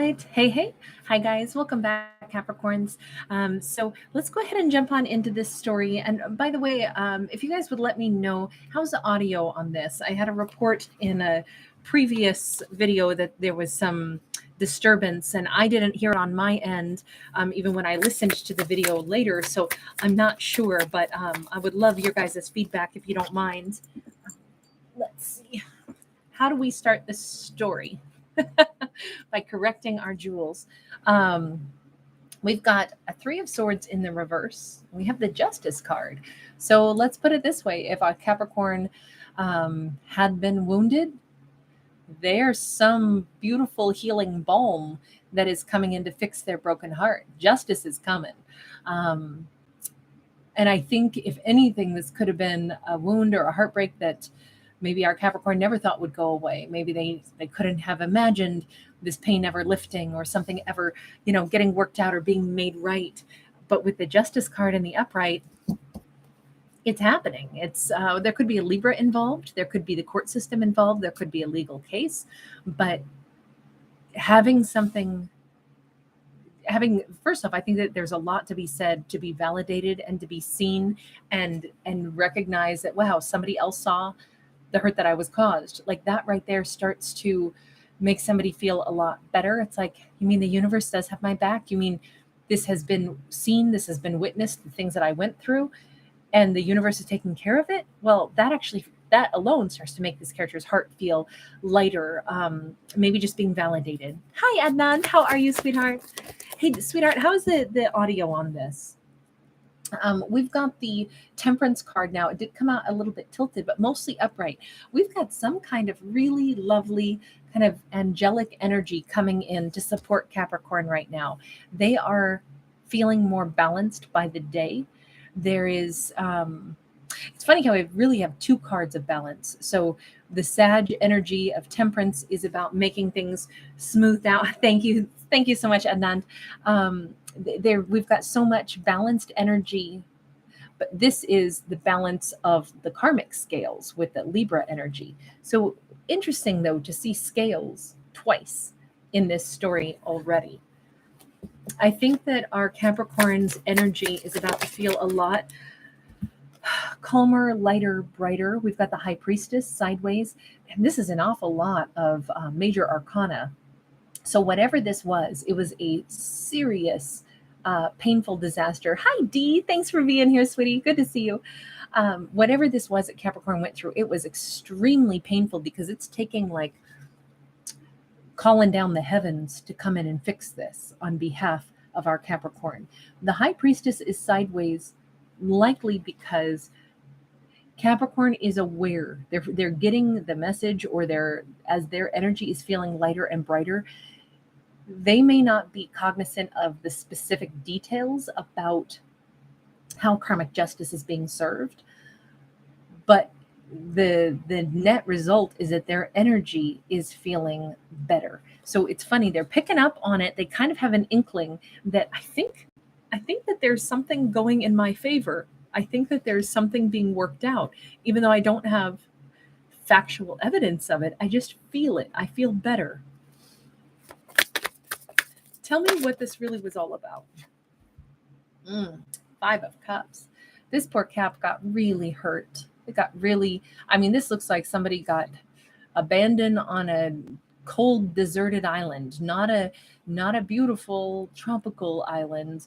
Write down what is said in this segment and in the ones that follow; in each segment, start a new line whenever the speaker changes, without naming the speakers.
right. Hey, hey. Hi, guys. Welcome back, Capricorns. So let's go ahead and jump on into this story. And by the way, if you guys would let me know, how's the audio on this? I had a report in a previous video that there was some disturbance and I didn't hear it on my end, even when I listened to the video later. So I'm not sure, but I would love your guys' feedback if you don't mind. Let's see. How do we start this story? By correcting our jewels. Um, we've got a Three of Swords in the reverse. We have the Justice card. So let's put it this way: if a Capricorn had been wounded, there's some beautiful healing balm that is coming in to fix their broken heart. Justice is coming. Um, and I think, if anything, this could have been a wound or a heartbreak that maybe our Capricorn never thought would go away. Maybe they couldn't have imagined this pain ever lifting or something ever, getting worked out or being made right. But with the Justice card in the upright, it's happening. It's there could be a Libra involved, there could be the court system involved, there could be a legal case, but having something having first off, I think that there's a lot to be said, to be validated and to be seen and recognize that, wow, somebody else saw the hurt that I was caused. Like, that right there starts to make somebody feel a lot better. It's like, you mean the universe does have my back? You mean this has been seen, this has been witnessed, the things that I went through, and the universe is taking care of it? Well, that alone starts to make this character's heart feel lighter, maybe just being validated. Hi, Adnan. How are you, sweetheart? Hey, sweetheart, how is the audio on this? We've got the Temperance card now. It did come out a little bit tilted, but mostly upright. We've got some kind of really lovely kind of angelic energy coming in to support Capricorn right now. They are feeling more balanced by the day. There is, it's funny how we really have two cards of balance. So the Sag energy of Temperance is about making things smooth out. Thank you. Thank you so much, Adnan. We've got so much balanced energy, but this is the balance of the karmic scales with the Libra energy. So interesting, though, to see scales twice in this story already. I think that our Capricorn's energy is about to feel a lot calmer, lighter, brighter. We've got the High Priestess sideways, and this is an awful lot of major arcana. So whatever this was, it was a serious, painful disaster. Hi, Dee. Thanks for being here, sweetie. Good to see you. Whatever this was that Capricorn went through, it was extremely painful because it's taking, like, calling down the heavens to come in and fix this on behalf of our Capricorn. The High Priestess is sideways, likely because Capricorn is aware. They're getting the message, or as their energy is feeling lighter and brighter, they may not be cognizant of the specific details about how karmic justice is being served, but the net result is that their energy is feeling better. So it's funny, they're picking up on it. They kind of have an inkling that I think that there's something going in my favor. I think that there's something being worked out, even though I don't have factual evidence of it. I just feel it. I feel better. Tell me what this really was all about. Five of Cups. This poor Cap got really hurt. It got really, this looks like somebody got abandoned on a cold, deserted island, not a beautiful tropical island.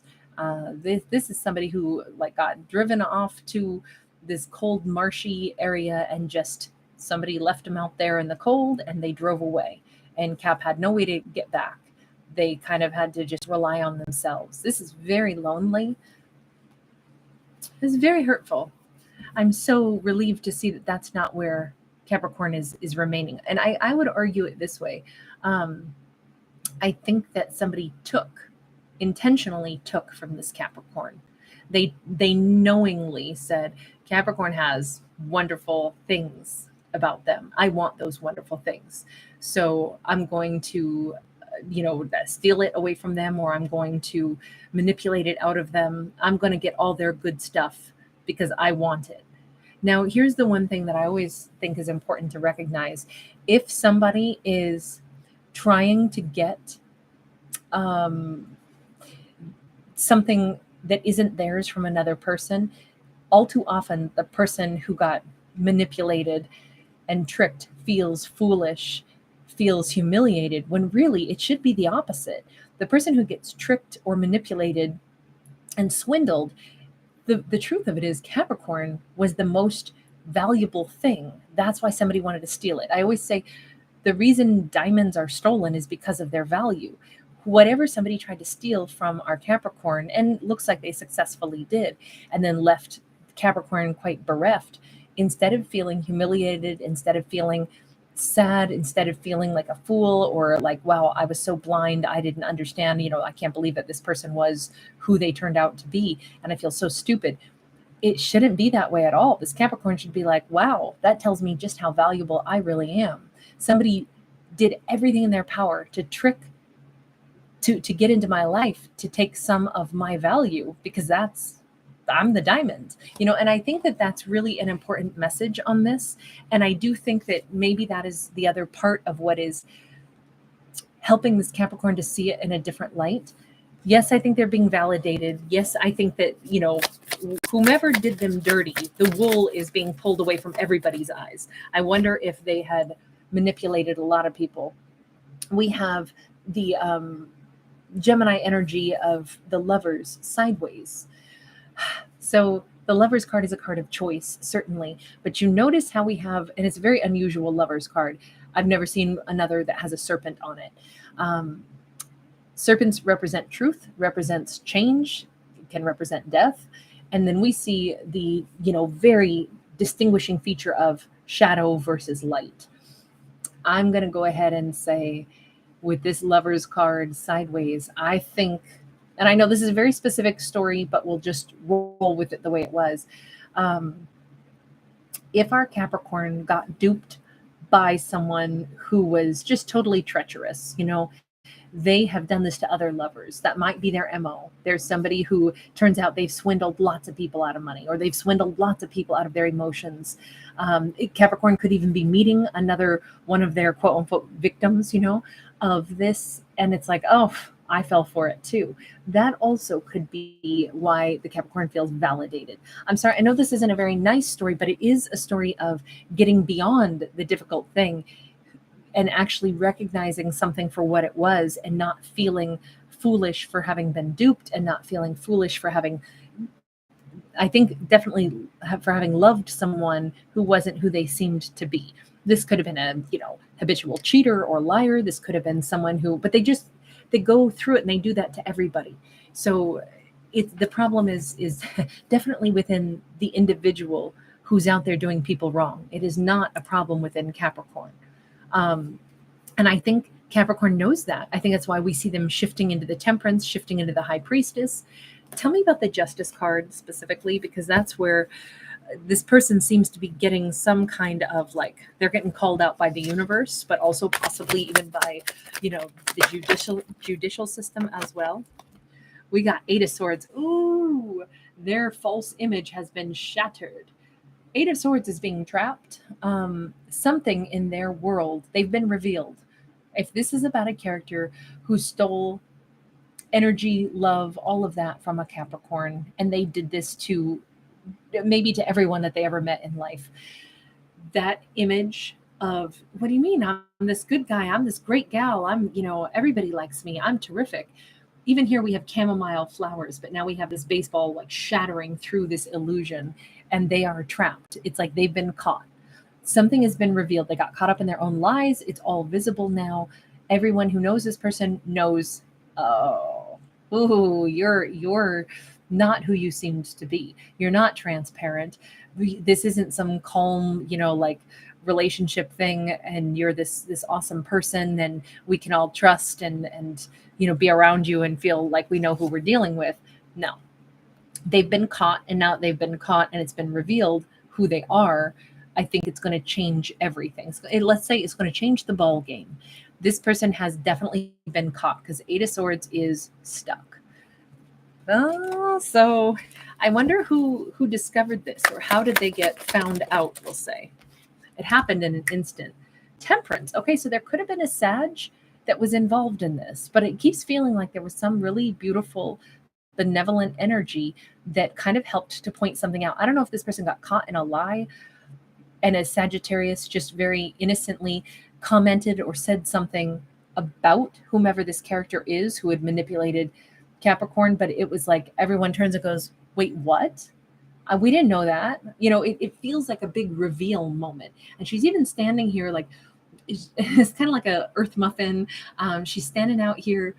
This is somebody who, like, got driven off to this cold, marshy area, and just somebody left them out there in the cold, and they drove away. And Cap had no way to get back. They kind of had to just rely on themselves. This is very lonely. This is very hurtful. I'm so relieved to see that that's not where Capricorn is remaining. And I would argue it this way. I think that somebody intentionally took from this Capricorn. They knowingly said, Capricorn has wonderful things about them. I want those wonderful things. So I'm going to steal it away from them, or I'm going to manipulate it out of them. I'm going to get all their good stuff because I want it. Now, here's the one thing that I always think is important to recognize. If somebody is trying to get um, something that isn't theirs from another person, all too often the person who got manipulated and tricked feels foolish, feels humiliated, when really it should be the opposite. The person who gets tricked or manipulated and swindled, the truth of it is Capricorn was the most valuable thing. That's why somebody wanted to steal it. I always say the reason diamonds are stolen is because of their value. Whatever somebody tried to steal from our Capricorn, and looks like they successfully did, and then left Capricorn quite bereft, instead of feeling humiliated, instead of feeling sad, instead of feeling like a fool or like, wow, I was so blind, I didn't understand, I can't believe that this person was who they turned out to be, and I feel so stupid. It shouldn't be that way at all. This Capricorn should be like, wow, that tells me just how valuable I really am. Somebody did everything in their power to trick, to get into my life, to take some of my value, because I'm the diamond, and I think that that's really an important message on this. And I do think that maybe that is the other part of what is helping this Capricorn to see it in a different light. Yes, I think they're being validated. Yes, I think that, whomever did them dirty, the wool is being pulled away from everybody's eyes. I wonder if they had manipulated a lot of people. We have the Gemini energy of the Lovers sideways. So the Lovers card is a card of choice, certainly. But you notice how we have, and it's a very unusual Lovers card. I've never seen another that has a serpent on it. Serpents represent truth, represents change, can represent death. And then we see the, very distinguishing feature of shadow versus light. I'm going to go ahead and say, with this Lovers card sideways, I think, and I know this is a very specific story, but we'll just roll with it the way it was. If our Capricorn got duped by someone who was just totally treacherous, they have done this to other lovers. That might be their MO. There's somebody who turns out they've swindled lots of people out of money, or they've swindled lots of people out of their emotions. Capricorn could even be meeting another one of their quote unquote victims, of this. And it's like, oh, I fell for it too. That also could be why the Capricorn feels validated. I'm sorry, I know this isn't a very nice story, but it is a story of getting beyond the difficult thing and actually recognizing something for what it was, and not feeling foolish for having been duped, and not feeling foolish for having, I think definitely for having loved someone who wasn't who they seemed to be. This could have been a, habitual cheater or liar. This could have been someone who, but they go through it and they do that to everybody. So the problem is definitely within the individual who's out there doing people wrong. It is not a problem within Capricorn. And I think Capricorn knows that. I think that's why we see them shifting into the Temperance, shifting into the High Priestess. Tell me about the Justice card specifically, because that's where this person seems to be getting some kind of, like, they're getting called out by the universe, but also possibly even by, the judicial system as well. We got Eight of Swords. Ooh, their false image has been shattered. Eight of Swords is being trapped. Something in their world, they've been revealed. If this is about a character who stole energy, love, all of that from a Capricorn, and they did this to maybe to everyone that they ever met in life, that image of, what do you mean? I'm this good guy. I'm this great gal. I'm, everybody likes me. I'm terrific. Even here we have chamomile flowers, but now we have this baseball like shattering through this illusion, and they are trapped. It's like they've been caught. Something has been revealed. They got caught up in their own lies. It's all visible now. Everyone who knows this person knows, oh, ooh, you're not who you seemed to be. You're not transparent. This isn't some calm, like relationship thing, and you're this awesome person, and we can all trust and be around you and feel like we know who we're dealing with. No, they've been caught, and now they've been caught and it's been revealed who they are. I think it's going to change everything. Let's say it's going to change the ball game. This person has definitely been caught, because Eight of Swords is stuck. Oh, so I wonder who discovered this, or how did they get found out, we'll say. It happened in an instant. Temperance. Okay, so there could have been a Sag that was involved in this, but it keeps feeling like there was some really beautiful, benevolent energy that kind of helped to point something out. I don't know if this person got caught in a lie and as Sagittarius just very innocently commented or said something about whomever this character is who had manipulated Capricorn, but it was like everyone turns and goes, wait, what? We didn't know that. It feels like a big reveal moment. And she's even standing here like, it's kind of like a earth muffin. She's standing out here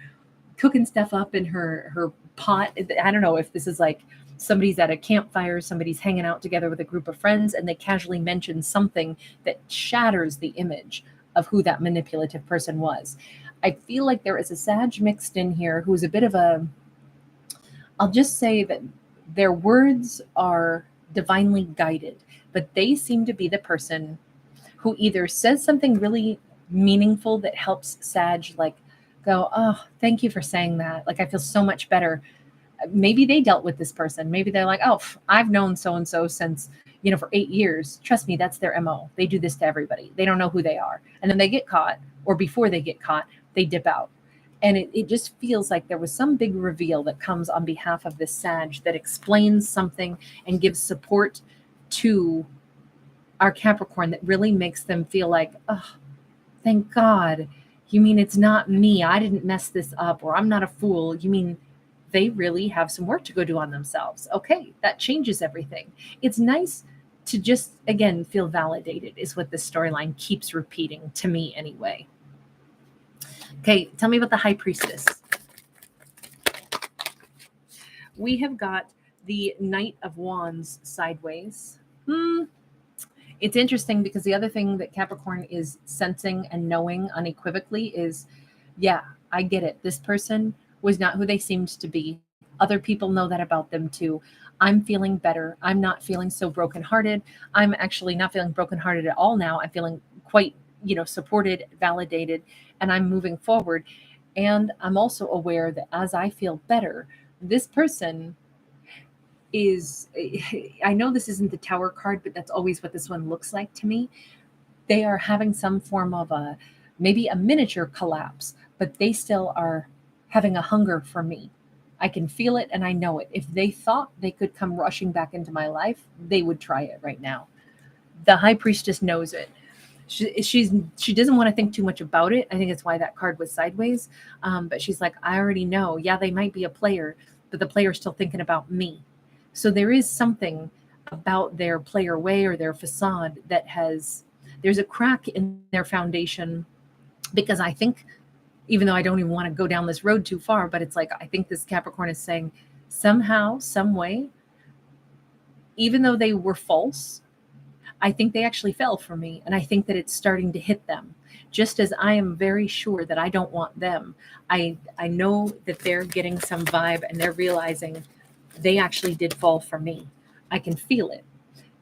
cooking stuff up in her pot. I don't know if this is like somebody's at a campfire, somebody's hanging out together with a group of friends, and they casually mention something that shatters the image of who that manipulative person was. I feel like there is a Sag mixed in here who's a bit of a, I'll just say that their words are divinely guided, but they seem to be the person who either says something really meaningful that helps Sag like go, oh, thank you for saying that. Like, I feel so much better. Maybe they dealt with this person. Maybe they're like, oh, I've known so-and-so since, for 8 years. Trust me, that's their MO. They do this to everybody. They don't know who they are. And then they get caught, or before they get caught, they dip out. And it just feels like there was some big reveal that comes on behalf of this Sag that explains something and gives support to our Capricorn that really makes them feel like, oh, thank God. You mean it's not me? I didn't mess this up, or I'm not a fool. You mean they really have some work to go do on themselves? Okay, that changes everything. It's nice to just, again, feel validated, is what this storyline keeps repeating to me anyway. Okay, tell me about the High Priestess. We have got the Knight of Wands sideways. It's interesting because the other thing that Capricorn is sensing and knowing unequivocally is, yeah, I get it. This person was not who they seemed to be. Other people know that about them too. I'm feeling better. I'm not feeling so brokenhearted. I'm actually not feeling brokenhearted at all now. I'm feeling quite, supported, validated, and I'm moving forward. And I'm also aware that as I feel better, this person is, I know this isn't the Tower card, but that's always what this one looks like to me. They are having some form of maybe a miniature collapse, but they still are having a hunger for me. I can feel it and I know it. If they thought they could come rushing back into my life, they would try it right now. The High Priestess knows it. She doesn't want to think too much about it. I think it's why that card was sideways. But she's like, I already know. Yeah, they might be a player, but the player's still thinking about me. So there is something about their player way or their facade that there's a crack in their foundation, because I think, even though I don't even want to go down this road too far, but it's like, I think this Capricorn is saying somehow, some way, even though they were false, I think they actually fell for me. And I think that it's starting to hit them. Just as I am very sure that I don't want them, I know that they're getting some vibe and they're realizing they actually did fall for me. I can feel it.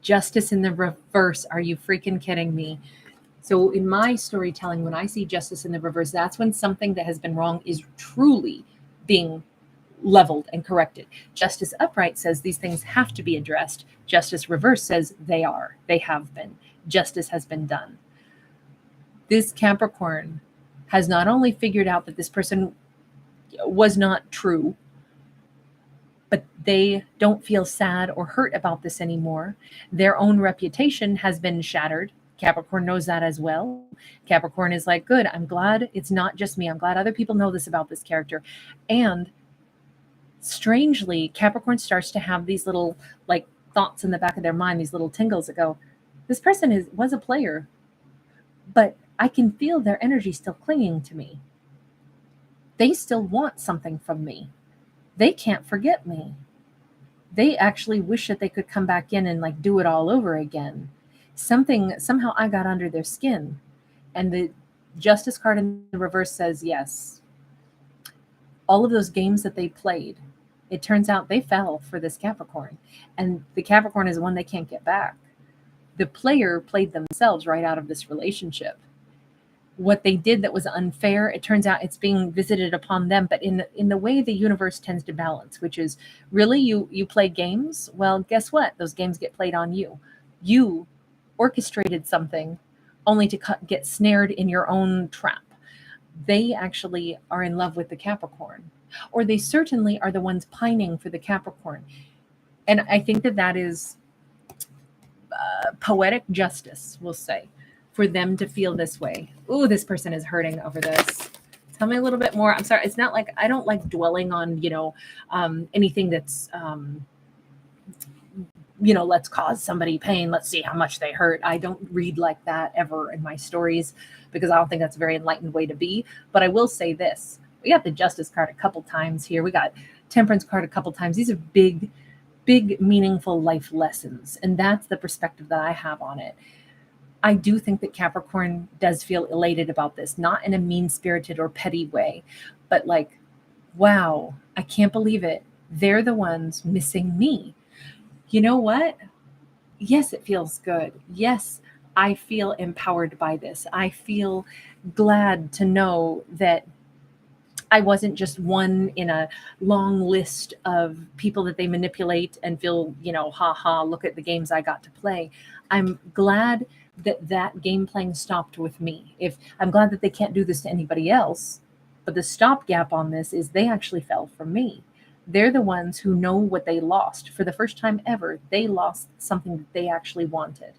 Justice in the reverse. Are you freaking kidding me? So in my storytelling, when I see justice in the reverse, that's when something that has been wrong is truly being leveled and corrected. Justice upright says these things have to be addressed. Justice reverse says they have been. Justice has been done. This Capricorn has not only figured out that this person was not true, but they don't feel sad or hurt about this anymore. Their own reputation has been shattered. Capricorn knows that as well. Capricorn is like, good, I'm glad it's not just me. I'm glad other people know this about this character. And strangely, Capricorn starts to have these little like thoughts in the back of their mind, these little tingles that go, this person was a player, but I can feel their energy still clinging to me. They still want something from me. They can't forget me. They actually wish that they could come back in and like do it all over again. Somehow I got under their skin. And the Justice card in the reverse says, yes, all of those games that they played, it turns out they fell for this Capricorn. And the Capricorn is one they can't get back. The player played themselves right out of this relationship. What they did that was unfair, it turns out it's being visited upon them, but in the way the universe tends to balance, which is really you play games. Well, guess what? Those games get played on you. You orchestrated something only to get snared in your own trap. they actually are in love with the Capricorn, or they certainly are the ones pining for the Capricorn. And I think that that is poetic justice, we'll say, for them to feel this way. Ooh, this person is hurting over this. Tell me a little bit more. I'm sorry. It's not like I don't like dwelling on, anything that's, let's cause somebody pain. Let's see how much they hurt. I don't read like that ever in my stories because I don't think that's a very enlightened way to be. But I will say this. We got the Justice card a couple times here. We got Temperance card a couple times. These are big, big, meaningful life lessons. And that's the perspective that I have on it. I do think that Capricorn does feel elated about this, not in a mean spirited or petty way, but like, wow, I can't believe it. They're the ones missing me. You know what? Yes, it feels good. Yes, I feel empowered by this. I feel glad to know that I wasn't just one in a long list of people that they manipulate and feel, ha ha, look at the games I got to play. I'm glad that that game playing stopped with me. If I'm glad that they can't do this to anybody else, but the stopgap on this is they actually fell for me. They're the ones who know what they lost. For the first time ever, they lost something that they actually wanted.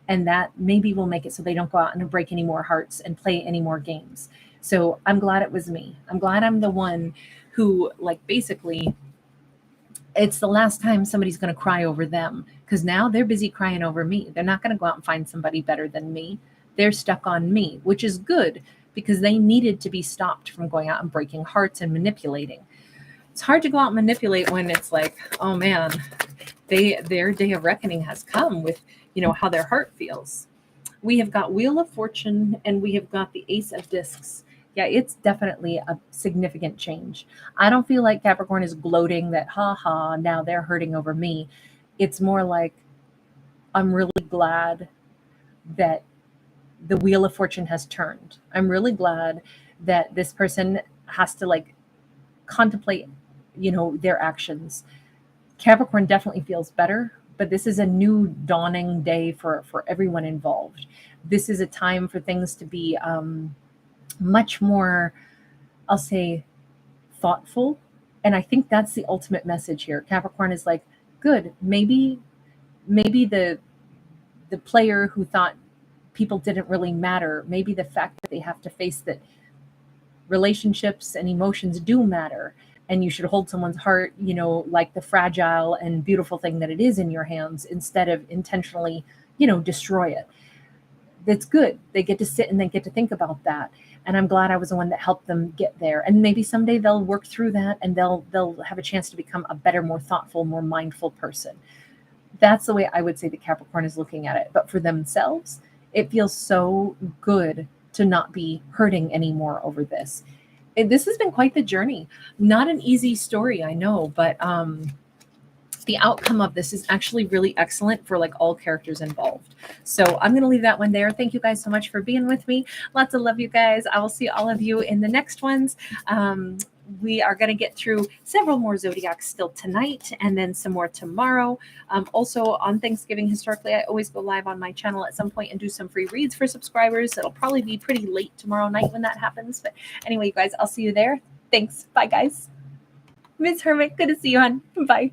And that maybe will make it so they don't go out and break any more hearts and play any more games. So I'm glad it was me. I'm glad I'm the one who, like, basically, it's the last time somebody's going to cry over them because now they're busy crying over me. They're not going to go out and find somebody better than me. They're stuck on me, which is good because they needed to be stopped from going out and breaking hearts and manipulating. It's hard to go out and manipulate when it's like, oh man, their day of reckoning has come with, how their heart feels. We have got Wheel of Fortune and we have got the Ace of Discs. Yeah, it's definitely a significant change. I don't feel like Capricorn is gloating that, ha ha, now they're hurting over me. It's more like, I'm really glad that the Wheel of Fortune has turned. I'm really glad that this person has to like contemplate, their actions. Capricorn definitely feels better, but this is a new dawning day for everyone involved. This is a time for things to be much more, I'll say, thoughtful. And I think that's the ultimate message here. Capricorn is like, good, maybe the player who thought people didn't really matter, maybe the fact that they have to face that relationships and emotions do matter, and you should hold someone's heart, like the fragile and beautiful thing that it is in your hands instead of intentionally, destroy it. That's good. They get to sit and they get to think about that. And I'm glad I was the one that helped them get there. And maybe someday they'll work through that and they'll have a chance to become a better, more thoughtful, more mindful person. That's the way I would say that Capricorn is looking at it. But for themselves, it feels so good to not be hurting anymore over this. This has been quite the journey. Not an easy story, I know, but the outcome of this is actually really excellent for like all characters involved. So I'm going to leave that one there. Thank you guys so much for being with me. Lots of love, you guys. I will see all of you in the next ones. We are going to get through several more zodiacs still tonight and then some more tomorrow. Also on Thanksgiving, historically, I always go live on my channel at some point and do some free reads for subscribers. It'll probably be pretty late tomorrow night when that happens. But anyway, you guys, I'll see you there. Thanks. Bye, guys. Miss Hermit, good to see you, hon. Bye.